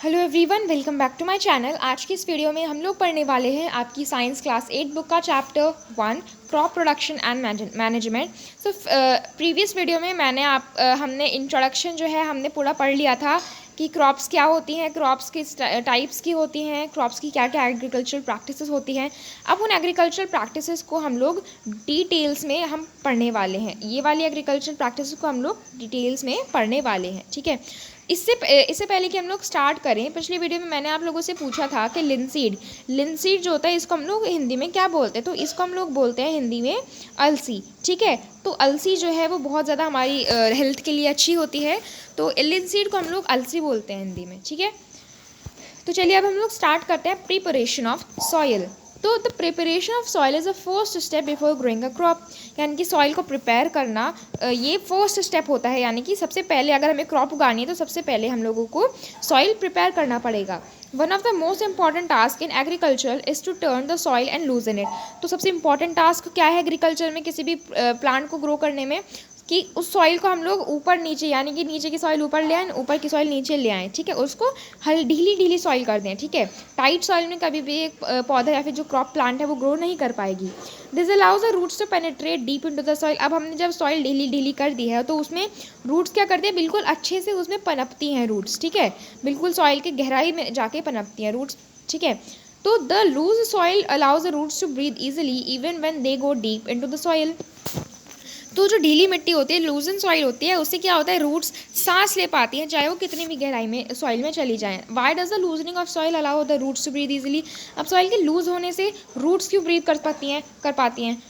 Hello everyone, welcome back to my channel. आज की इस वीडियो में हम लोग पढ़ने वाले हैं आपकी साइंस क्लास 8 बुक का chapter 1 crop production and management. So previous video में हमने इंट्रोडक्शन जो है हमने पूरा पढ़ लिया था कि क्रॉप्स क्या होती हैं, क्रॉप्स किस टाइप्स की होती हैं, क्रॉप्स की क्या क्या एग्रीकल्चरल प्रैक्टिसेस होती हैं। अब उन एग्रीकल्चरल प्रैक्टिसेस को हम लोग डिटेल्स में हम पढ़ने वाले हैं। ये वाली एग्रीकल्चरल प्रैक्टिसेस को हम लोग डिटेल्स में पढ़ने वाले हैं, ठीक है। इससे पहले कि हम लोग स्टार्ट करें, पिछली वीडियो में मैंने आप लोगों से पूछा था कि लिनसीड जो होता है इसको हम लोग हिंदी में क्या बोलते हैं, तो इसको हम लोग बोलते हैं हिंदी में अलसी, ठीक है। तो अलसी जो है वो बहुत ज़्यादा हमारी हेल्थ के लिए अच्छी होती है, तो लिनसीड को हम लोग अलसी बोलते हैं हिंदी में, ठीक है। तो चलिए अब हम लोग स्टार्ट करते हैं प्रिपरेशन ऑफ सॉइल। तो the preparation of soil is a first step before growing a crop, यानी कि सॉइल को प्रिपेयर करना ये फर्स्ट स्टेप होता है। यानी कि सबसे पहले अगर हमें क्रॉप उगानी है तो सबसे पहले हम लोगों को सॉइल प्रिपेयर करना पड़ेगा। One of the most important task in agriculture is to turn the soil and loosen it. तो सबसे इंपॉर्टेंट टास्क क्या है एग्रीकल्चर में, किसी भी प्लांट को ग्रो करने में, कि उस सॉइल को हम लोग ऊपर नीचे, यानी कि नीचे की सॉइल ऊपर ले आएँ, ऊपर की सॉइल नीचे ले आएँ, ठीक है। उसको ढीली ढीली सॉइल कर दें, ठीक है। टाइट सॉइल में कभी भी एक पौधा या फिर जो क्रॉप प्लांट है वो ग्रो नहीं कर पाएगी। This allows the roots to penetrate deep into the soil. अब हमने जब सॉइल ढीली ढीली कर दी है तो उसमें रूट्स क्या करते हैं, बिल्कुल अच्छे से उसमें पनपती हैं रूट्स, ठीक है। बिल्कुल सॉइल की गहराई में जाके पनपती हैं रूट्स, ठीक है। तो the loose soil allows the roots to breathe easily even when they go deep into the soil. तो जो ढीली मिट्टी होती है, लूजन सॉइल होती है, उससे क्या होता है, रूट्स सांस ले पाती हैं चाहे वो कितनी भी गहराई में सॉइल में चली जाएं। Why does the loosening of soil allow the roots to breathe easily. अब सॉइल के लूज होने से रूट्स क्यों ब्रीथ कर पाती हैं।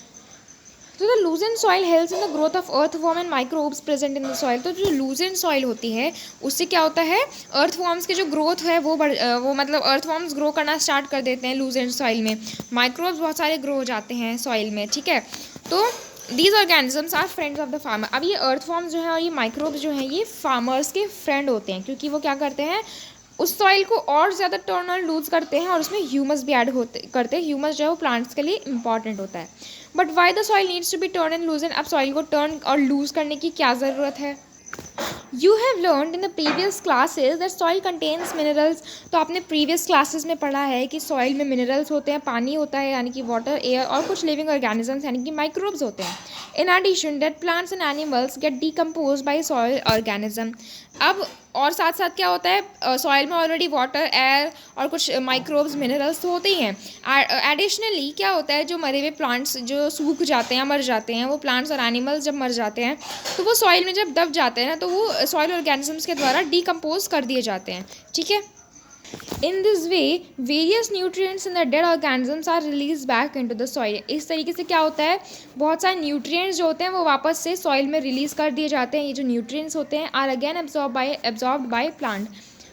तो the loosen soil helps in the growth of earthworm and microbes present in the soil. तो जो लूजन सॉइल होती है उससे क्या होता है, अर्थवॉर्म्स की जो ग्रोथ है वो मतलब अर्थवॉर्म्स ग्रो करना स्टार्ट कर देते हैं लूजन सॉइल में। माइक्रोब्स बहुत सारे ग्रो हो जाते हैं सॉइल में, ठीक है। तो these organisms are friends of the farmer. अब ये अर्थवॉर्म्स जो है और ये माइक्रोब्स जो हैं ये फार्मर्स के फ्रेंड होते हैं, क्योंकि वो क्या करते हैं, उस सॉइल को और ज़्यादा टर्न और लूज करते हैं और उसमें ह्यूमस भी ऐड करते हैं। ह्यूमस जो है वो प्लांट्स के लिए इंपॉर्टेंट होता है। But why the soil needs to be turn and loosen. अब सॉइल को टर्न और लूज करने की क्या ज़रूरत है। You have learned in the previous classes that soil contains minerals. तो आपने प्रीवियस क्लासेस में पढ़ा है कि सॉइल में मिनरल्स होते हैं, पानी होता है यानी कि वाटर, एयर और कुछ लिविंग ऑर्गेनिजम्स यानी कि माइक्रोब्स होते हैं। In addition that plants and animals get decompose by soil organism. अब और साथ साथ क्या होता है, सॉइल में ऑलरेडी वाटर, एयर और कुछ माइक्रोब्स, मिनरल्स तो होते ही हैं। एडिशनली क्या होता है, जो मरे हुए प्लांट्स जो सूख जाते हैं, मर जाते हैं, वो प्लांट्स और एनिमल्स जब मर जाते हैं तो वो सॉइल में जब दब जाते हैं ना, तो वो सॉइल ऑर्गेनिजम्स के द्वारा डिकम्पोज कर दिए जाते हैं, ठीक है। In this way various nutrients in the dead organisms are release back into the soil. इस तरीके से क्या होता है, बहुत सारे न्यूट्रिएंट्स जो होते हैं वो वापस से सॉइल में रिलीज कर दिए जाते हैं। ये जो न्यूट्रिएंट्स होते हैं are again absorbed by plant.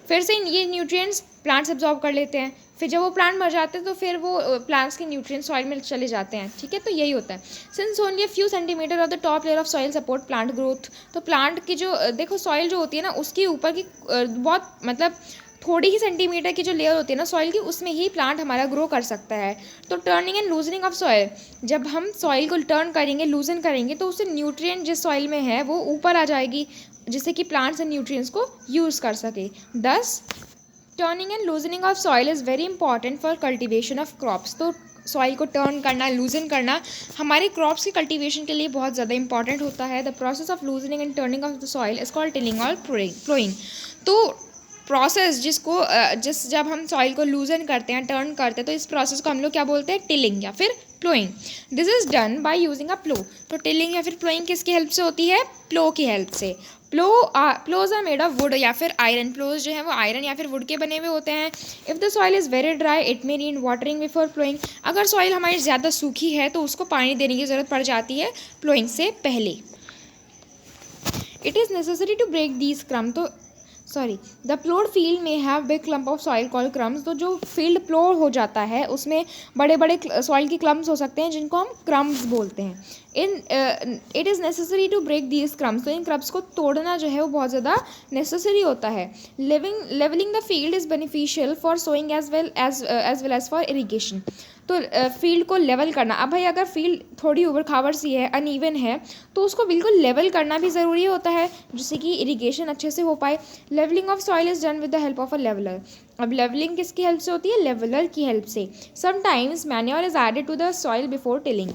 फिर से ये न्यूट्रिएंट्स प्लांट्स एब्जॉर्ब कर लेते हैं, फिर जब वो प्लांट मर जाते हैं तो फिर वो प्लांट्स के न्यूट्रिएंट्स सॉइल में चले जाते हैं, ठीक है। तो यही होता है। Since only a few centimetre of the top layer of soil support plant growth. तो प्लांट की जो देखो सॉइल जो होती है ना, उसके ऊपर की बहुत मतलब थोड़ी ही सेंटीमीटर की जो लेयर होती है ना सॉइल की, उसमें ही प्लांट हमारा ग्रो कर सकता है। तो turning and loosening of soil, जब हम सॉइल को टर्न करेंगे, लूजन करेंगे, तो उससे न्यूट्रिएंट जिस सॉइल में है वो ऊपर आ जाएगी, जिससे कि प्लांट्स एंड न्यूट्रिएंट्स को यूज़ कर सके। दस turning and loosening of soil is very important for cultivation of crops. तो सॉइल को टर्न करना, लूजन करना हमारे क्रॉप्स की कल्टीवेशन के लिए बहुत ज़्यादा इंपॉर्टेंट होता है। The process of loosening and turning of the soil is called tilling और प्लोइंग। तो प्रोसेस जब हम सॉइल को लूजन करते हैं, टर्न करते हैं, तो इस प्रोसेस को हम लोग क्या बोलते हैं, टिलिंग या फिर ploughing. This is done by using a plough. तो टिलिंग या फिर प्लोइंग किसकी हेल्प से होती है, प्लो की हेल्प से। प्लोज आर मेड ऑफ वुड या फिर आयरन। प्लोज जो है वो आयरन या फिर वुड के बने हुए होते हैं। If the soil is very dry it may need watering before ploughing. अगर सॉइल हमारी ज़्यादा सूखी है तो उसको पानी देने की ज़रूरत पड़ जाती है प्लोइंग से पहले। It is necessary to break these crumb. तो द प्लोड फील्ड में have big clump of soil called crumbs. तो जो फील्ड प्लोड हो जाता है उसमें बड़े बड़े सॉइल के क्लम्स हो सकते हैं जिनको हम क्रम्स बोलते हैं। It is necessary to break these crumbs. तो इन क्रम्स को तोड़ना जो है वो बहुत ज़्यादा नेसेसरी होता है। Levelling the field is beneficial for sowing as well as for irrigation. तो फील्ड को लेवल करना। अब भाई अगर फील्ड थोड़ी ऊबड़ खाबड़ सी है, अनइवन है, तो उसको बिल्कुल लेवल करना भी ज़रूरी होता है, जिससे कि इरिगेशन अच्छे से हो पाए। Levelling of soil is done with the help of a leveller. अब लेवलिंग किसकी हेल्प से होती है? लेवलर की हेल्प से। Sometimes manure is added to the soil before tilling.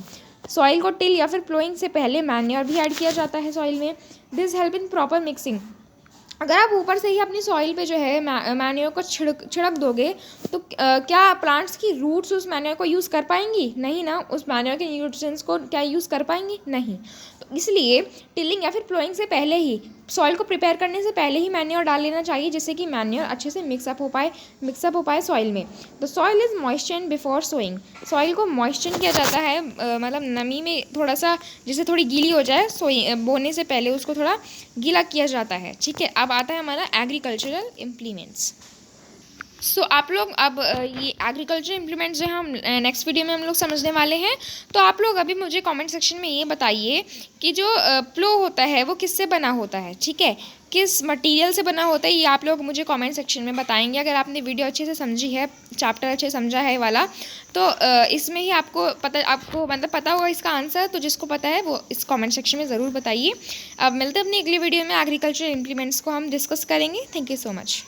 Soil को टिल या फिर प्लोइंग से पहले मैन्योर भी ऐड किया जाता है सॉइल में। This help in proper mixing. अगर आप ऊपर से ही अपनी सॉइल पे जो है मैन्योर को छिड़क दोगे, तो क्या प्लांट्स की रूट्स उस मैन्योर को यूज़ कर पाएंगी? नहीं ना। उस मैन्योर के न्यूट्रिएंट्स को क्या यूज़ कर पाएंगी? नहीं। तो इसलिए टिलिंग या फिर प्लोइंग से पहले ही, सॉइल को प्रिपेयर करने से पहले ही मैन्योर डाल लेना चाहिए, जिससे कि मैन्योर अच्छे से मिक्सअप हो पाए सॉइल में। The soil is moistured before sowing. Soil को मॉइस्चर किया जाता है, मतलब नमी में थोड़ा सा, जैसे थोड़ी गीली हो जाए, बोने से पहले उसको थोड़ा गीला किया जाता है। ठीक है, अब आता है हमारा एग्रीकल्चरल इम्प्लीमेंट्स। सो आप लोग अब ये एग्रीकल्चर इम्प्लीमेंट्स जो हम नेक्स्ट वीडियो में हम लोग समझने वाले हैं। तो आप लोग अभी मुझे कमेंट सेक्शन में ये बताइए कि जो प्लो होता है वो किससे बना होता है, ठीक है, किस मटेरियल से बना होता है, ये आप लोग मुझे कमेंट सेक्शन में बताएंगे। अगर आपने वीडियो अच्छे से समझी है, चैप्टर अच्छे से समझा है वाला, तो इसमें ही आपको मतलब पता होगा इसका आंसर। तो जिसको पता है वो इस कमेंट सेक्शन में ज़रूर बताइए। अब मिलते हैं अपनी अगली वीडियो में, एग्रीकल्चर इम्प्लीमेंट्स को हम डिस्कस करेंगे। Thank you so much.